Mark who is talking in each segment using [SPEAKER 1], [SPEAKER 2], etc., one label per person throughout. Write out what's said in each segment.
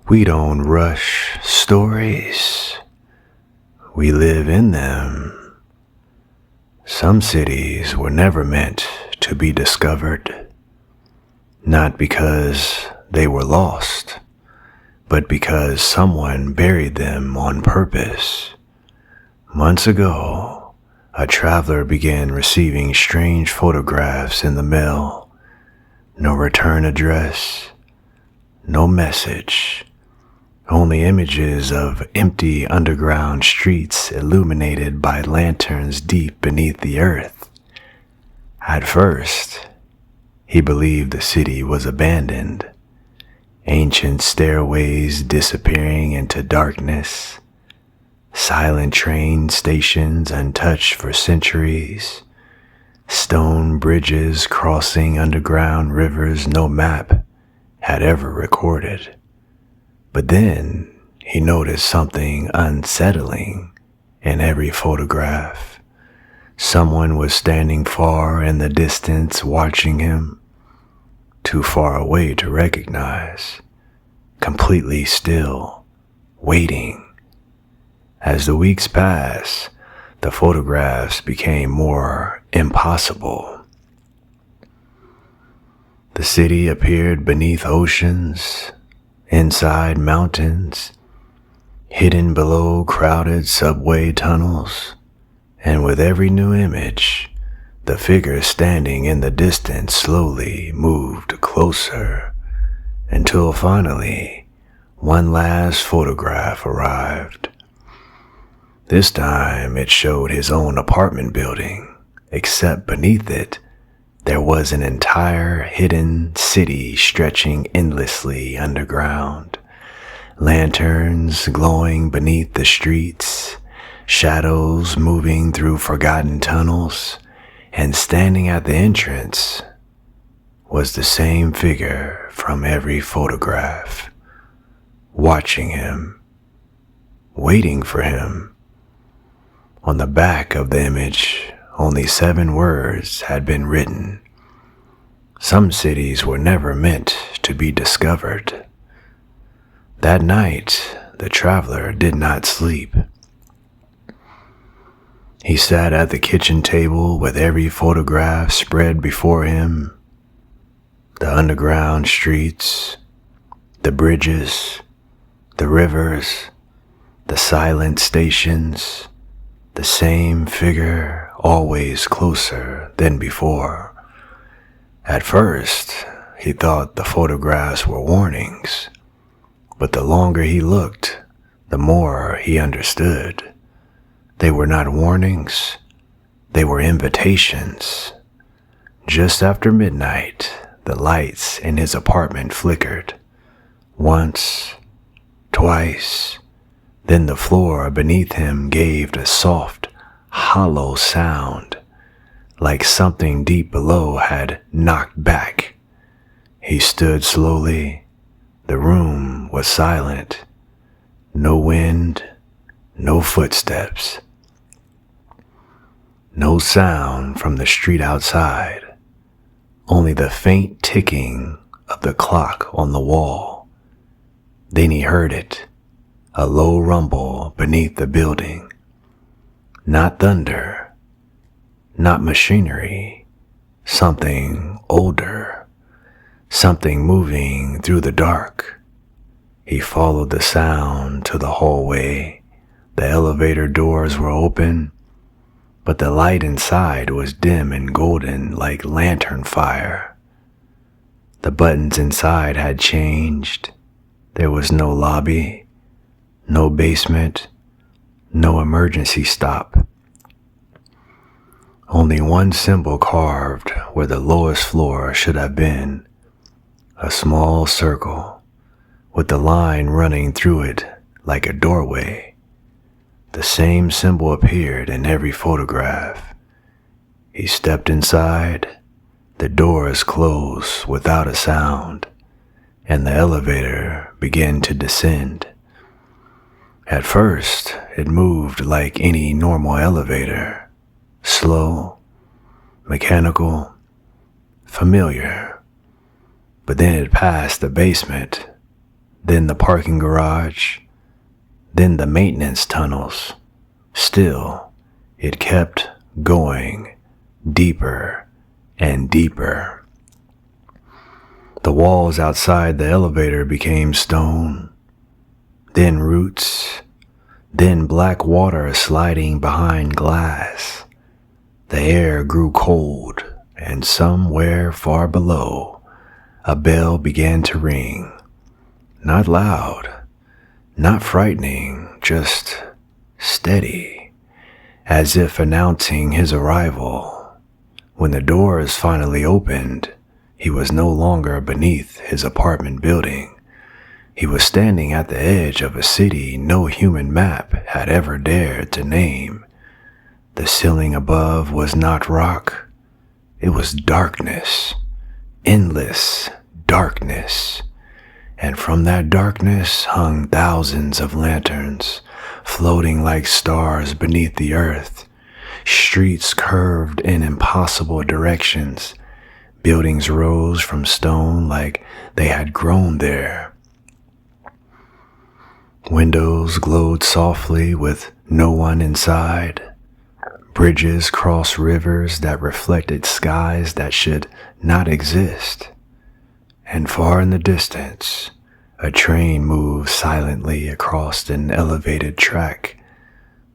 [SPEAKER 1] We don't rush stories. We live in them. Some cities were never meant to be discovered, not because they were lost, but because someone buried them on purpose. Months ago, a traveler began receiving strange photographs in the mail. No return address, no message, only images of empty underground streets illuminated by lanterns deep beneath the earth. At first, he believed the city was abandoned, ancient stairways disappearing into darkness, silent train stations untouched for centuries, stone bridges crossing underground rivers no map had ever recorded. But then he noticed something unsettling in every photograph. Someone was standing far in the distance watching him, too far away to recognize, completely still, waiting. As the weeks passed, the photographs became more impossible. The city appeared beneath oceans, inside mountains, hidden below crowded subway tunnels, and with every new image, the figure standing in the distance slowly moved closer, until finally, one last photograph arrived. This time it showed his own apartment building, except beneath it, there was an entire hidden city stretching endlessly underground. Lanterns glowing beneath the streets, shadows moving through forgotten tunnels, and standing at the entrance was the same figure from every photograph, watching him, waiting for him. On the back of the image, only 7 words had been written. Some cities were never meant to be discovered. That night, the traveler did not sleep. He sat at the kitchen table with every photograph spread before him. The underground streets, the bridges, the rivers, the silent stations, the same figure, always closer than before. At first, he thought the photographs were warnings, but the longer he looked, the more he understood. They were not warnings, they were invitations. Just after midnight, the lights in his apartment flickered. Once, twice, then the floor beneath him gave a soft, hollow sound, like something deep below had knocked back. He stood slowly. The room was silent. No wind, no footsteps. No sound from the street outside, only the faint ticking of the clock on the wall. Then he heard it, a low rumble beneath the building. Not thunder, not machinery, something older, something moving through the dark. He followed the sound to the hallway. The elevator doors were open, but the light inside was dim and golden like lantern fire. The buttons inside had changed. There was no lobby, no basement, no emergency stop. Only one symbol carved where the lowest floor should have been, a small circle with the line running through it like a doorway. The same symbol appeared in every photograph. He stepped inside, the doors closed without a sound, and the elevator began to descend. At first, it moved like any normal elevator, slow, mechanical, familiar. But then it passed the basement, then the parking garage, then the maintenance tunnels. Still, it kept going deeper and deeper. The walls outside the elevator became stone, then roots, then black water sliding behind glass. The air grew cold, and somewhere far below, a bell began to ring. Not loud, not frightening, just steady, as if announcing his arrival. When the doors finally opened, he was no longer beneath his apartment building. He was standing at the edge of a city no human map had ever dared to name. The ceiling above was not rock, it was darkness, endless darkness. And from that darkness hung thousands of lanterns, floating like stars beneath the earth. Streets curved in impossible directions. Buildings rose from stone like they had grown there. Windows glowed softly with no one inside. Bridges crossed rivers that reflected skies that should not exist. And far in the distance, a train moved silently across an elevated track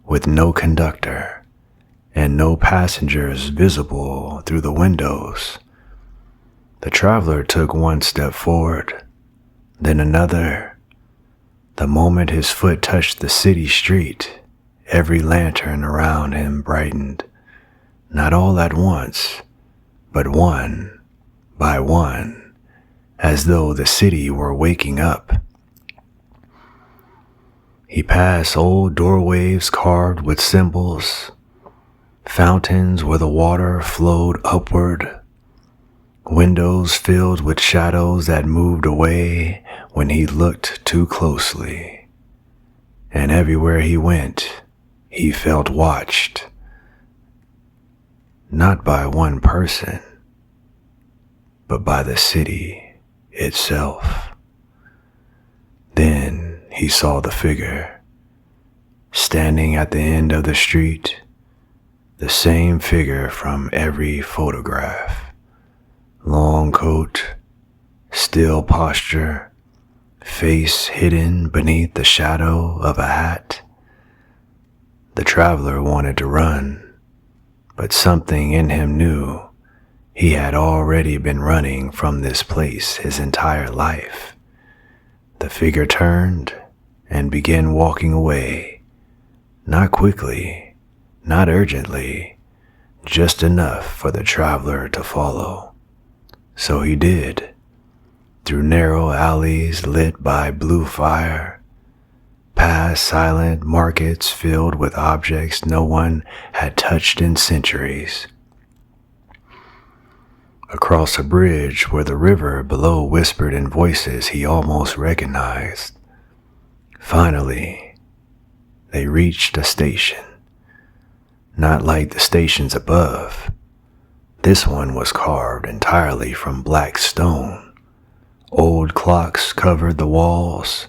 [SPEAKER 1] with no conductor and no passengers visible through the windows. The traveler took one step forward, then another. The moment his foot touched the city street, every lantern around him brightened, not all at once, but one by one, as though the city were waking up. He passed old doorways carved with symbols, fountains where the water flowed upward, windows filled with shadows that moved away when he looked too closely. And everywhere he went, he felt watched, not by one person, but by the city itself. Then he saw the figure, standing at the end of the street, the same figure from every photograph. Long coat, still posture, face hidden beneath the shadow of a hat. The traveler wanted to run, but something in him knew he had already been running from this place his entire life. The figure turned and began walking away, not quickly, not urgently, just enough for the traveler to follow. So he did, through narrow alleys lit by blue fire, past silent markets filled with objects no one had touched in centuries, across a bridge where the river below whispered in voices he almost recognized. Finally, they reached a station, not like the stations above. This one was carved entirely from black stone. Old clocks covered the walls,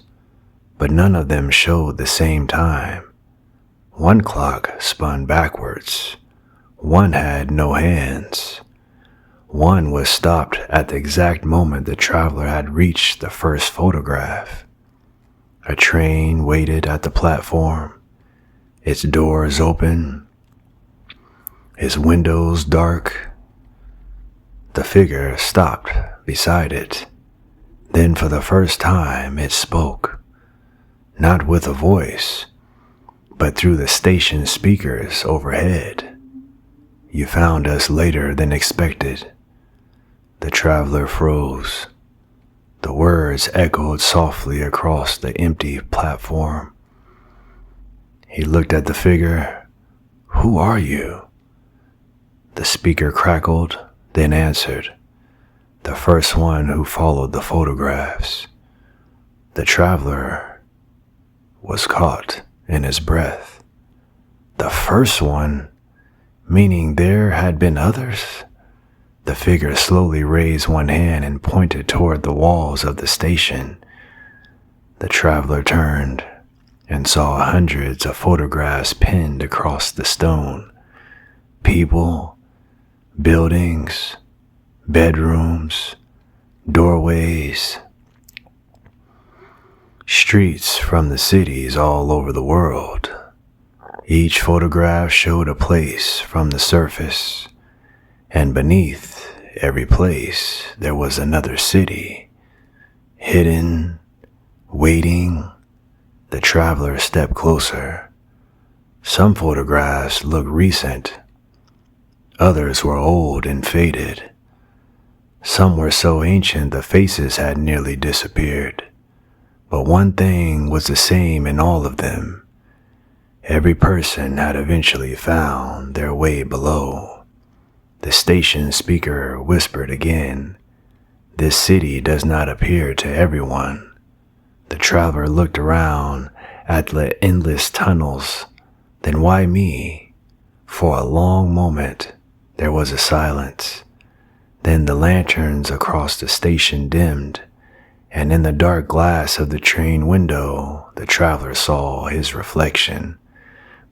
[SPEAKER 1] but none of them showed the same time. One clock spun backwards. One had no hands. One was stopped at the exact moment the traveler had reached the first photograph. A train waited at the platform, its doors open, its windows dark. The figure stopped beside it. Then for the first time it spoke, not with a voice, but through the station speakers overhead. "You found us later than expected." The traveler froze. The words echoed softly across the empty platform. He looked at the figure. "Who are you?" The speaker crackled, then answered, the first one who followed the photographs. The traveler was caught in his breath. The first one, meaning there had been others? The figure slowly raised one hand and pointed toward the walls of the station. The traveler turned and saw hundreds of photographs pinned across the stone. People, buildings, bedrooms, doorways, streets from the cities all over the world. Each photograph showed a place from the surface, and beneath every place there was another city, hidden, waiting. The traveler stepped closer. Some photographs looked recent. Others were old and faded. Some were so ancient the faces had nearly disappeared. But one thing was the same in all of them. Every person had eventually found their way below. The station speaker whispered again, "This city does not appear to everyone." The traveler looked around at the endless tunnels. Then why me? For a long moment, there was a silence. Then the lanterns across the station dimmed, and in the dark glass of the train window, the traveler saw his reflection.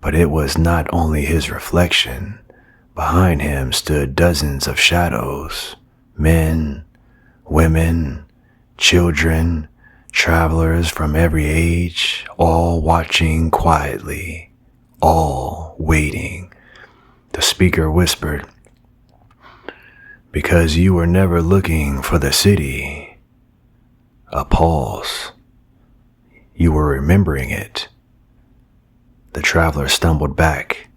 [SPEAKER 1] But it was not only his reflection. Behind him stood dozens of shadows, men, women, children, travelers from every age, all watching quietly, all waiting. The speaker whispered, "Because you were never looking for the city." A pause. "You were remembering it." The traveler stumbled back.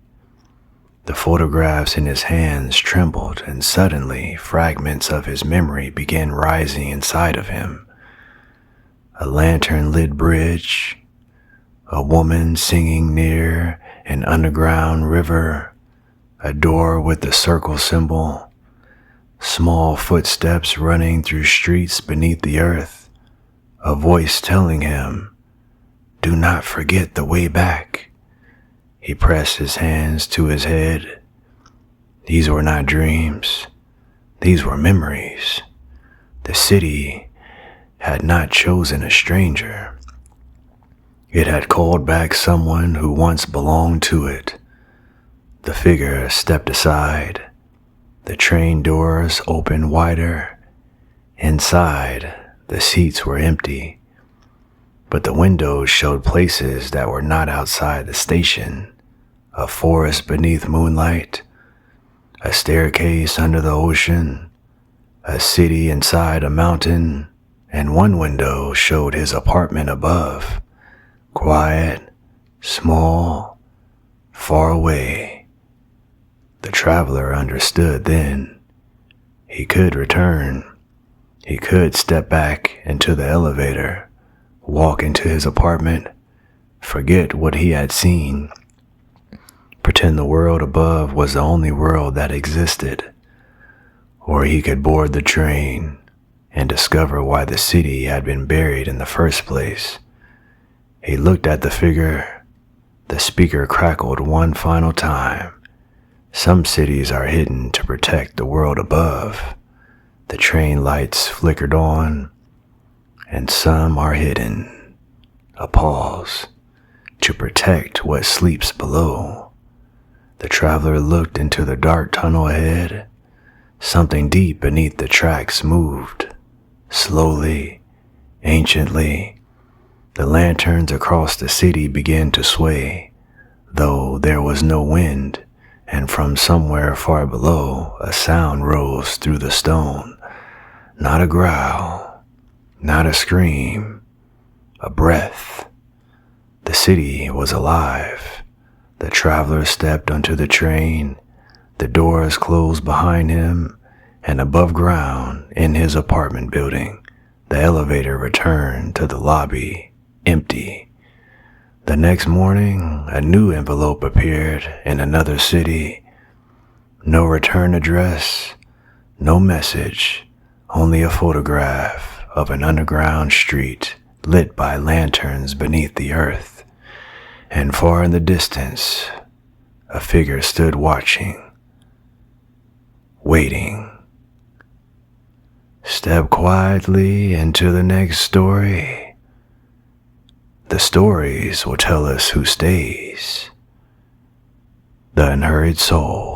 [SPEAKER 1] The photographs in his hands trembled, and suddenly fragments of his memory began rising inside of him. A lantern-lit bridge, a woman singing near an underground river, a door with the circle symbol, small footsteps running through streets beneath the earth, a voice telling him, "Do not forget the way back." He pressed his hands to his head. These were not dreams. These were memories. The city had not chosen a stranger. It had called back someone who once belonged to it. The figure stepped aside. The train doors opened wider. Inside, the seats were empty, but the windows showed places that were not outside the station. A forest beneath moonlight, a staircase under the ocean, a city inside a mountain, and one window showed his apartment above, quiet, small, far away. The traveler understood then. He could return. He could step back into the elevator, walk into his apartment, forget what he had seen, pretend the world above was the only world that existed. Or he could board the train and discover why the city had been buried in the first place. He looked at the figure. The speaker crackled one final time. Some cities are hidden to protect the world above. The train lights flickered on, and some are hidden. A pause. To protect what sleeps below. The traveler looked into the dark tunnel ahead. Something deep beneath the tracks moved. Slowly, anciently, the lanterns across the city began to sway, though there was no wind, and from somewhere far below, a sound rose through the stone. Not a growl, not a scream, a breath. The city was alive. The traveler stepped onto the train. The doors closed behind him, and above ground, in his apartment building, the elevator returned to the lobby, empty. The next morning, a new envelope appeared in another city. No return address, no message, only a photograph of an underground street lit by lanterns beneath the earth. And far in the distance, a figure stood watching, waiting. Step quietly into the next story. The stories will tell us who stays. The Unhurried Soul.